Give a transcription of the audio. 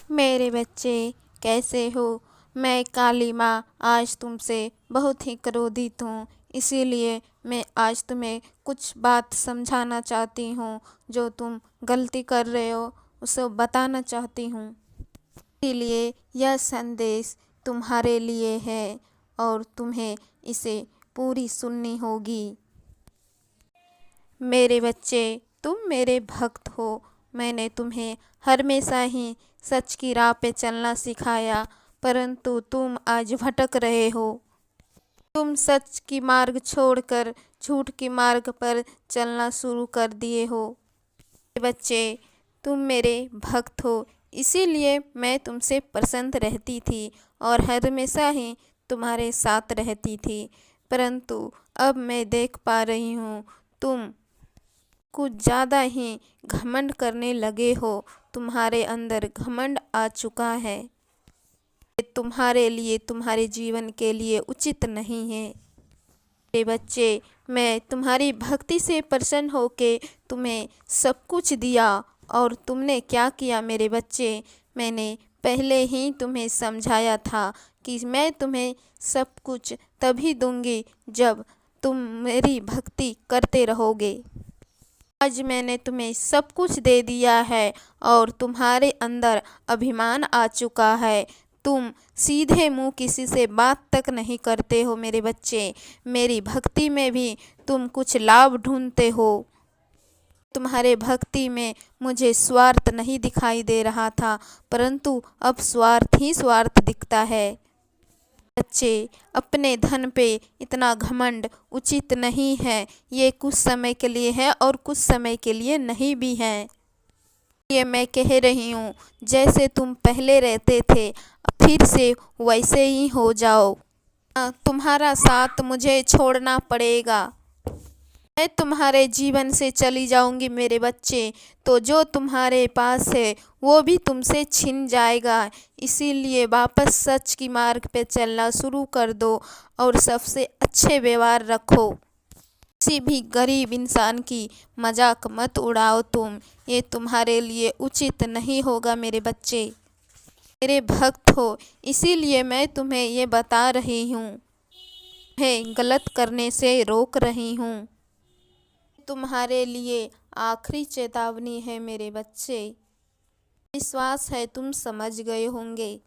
मेरे बच्चे कैसे हो। मैं काली माँ आज तुमसे बहुत ही क्रोधित हूँ, इसीलिए मैं आज तुम्हें कुछ बात समझाना चाहती हूँ। जो तुम गलती कर रहे हो उसे बताना चाहती हूँ। इसीलिए यह संदेश तुम्हारे लिए है और तुम्हें इसे पूरी सुननी होगी। मेरे बच्चे, तुम मेरे भक्त हो। मैंने तुम्हें हमेशा ही सच की राह पे चलना सिखाया, परंतु तुम आज भटक रहे हो। तुम सच की मार्ग छोड़कर झूठ की मार्ग पर चलना शुरू कर दिए हो। मेरे बच्चे, तुम मेरे भक्त हो, इसीलिए मैं तुमसे प्रसन्न रहती थी और हमेशा ही तुम्हारे साथ रहती थी। परंतु अब मैं देख पा रही हूँ तुम कुछ ज़्यादा ही घमंड करने लगे हो। तुम्हारे अंदर घमंड आ चुका है। ये तुम्हारे लिए, तुम्हारे जीवन के लिए उचित नहीं है। मेरे बच्चे, मैं तुम्हारी भक्ति से प्रसन्न होके तुम्हें सब कुछ दिया और तुमने क्या किया मेरे बच्चे। मैंने पहले ही तुम्हें समझाया था कि मैं तुम्हें सब कुछ तभी दूंगी जब तुम मेरी भक्ति करते रहोगे। आज मैंने तुम्हें सब कुछ दे दिया है और तुम्हारे अंदर अभिमान आ चुका है। तुम सीधे मुंह किसी से बात तक नहीं करते हो मेरे बच्चे। मेरी भक्ति में भी तुम कुछ लाभ ढूंढते हो। तुम्हारे भक्ति में मुझे स्वार्थ नहीं दिखाई दे रहा था, परंतु अब स्वार्थ ही स्वार्थ दिखता है। बच्चे, अपने धन पे इतना घमंड उचित नहीं है। ये कुछ समय के लिए है और कुछ समय के लिए नहीं भी है। ये मैं कह रही हूँ, जैसे तुम पहले रहते थे फिर से वैसे ही हो जाओ। तुम्हारा साथ मुझे छोड़ना पड़ेगा। मैं तुम्हारे जीवन से चली जाऊंगी मेरे बच्चे, तो जो तुम्हारे पास है वो भी तुमसे छिन जाएगा। इसीलिए वापस सच की मार्ग पे चलना शुरू कर दो और सबसे अच्छे व्यवहार रखो। किसी भी गरीब इंसान की मजाक मत उड़ाओ तुम। ये तुम्हारे लिए उचित नहीं होगा मेरे बच्चे। मेरे भक्त हो, इसीलिए मैं तुम्हें ये बता रही हूँ, तुम्हें गलत करने से रोक रही हूँ। तुम्हारे लिए आखिरी चेतावनी है मेरे बच्चे। विश्वास है तुम समझ गए होंगे।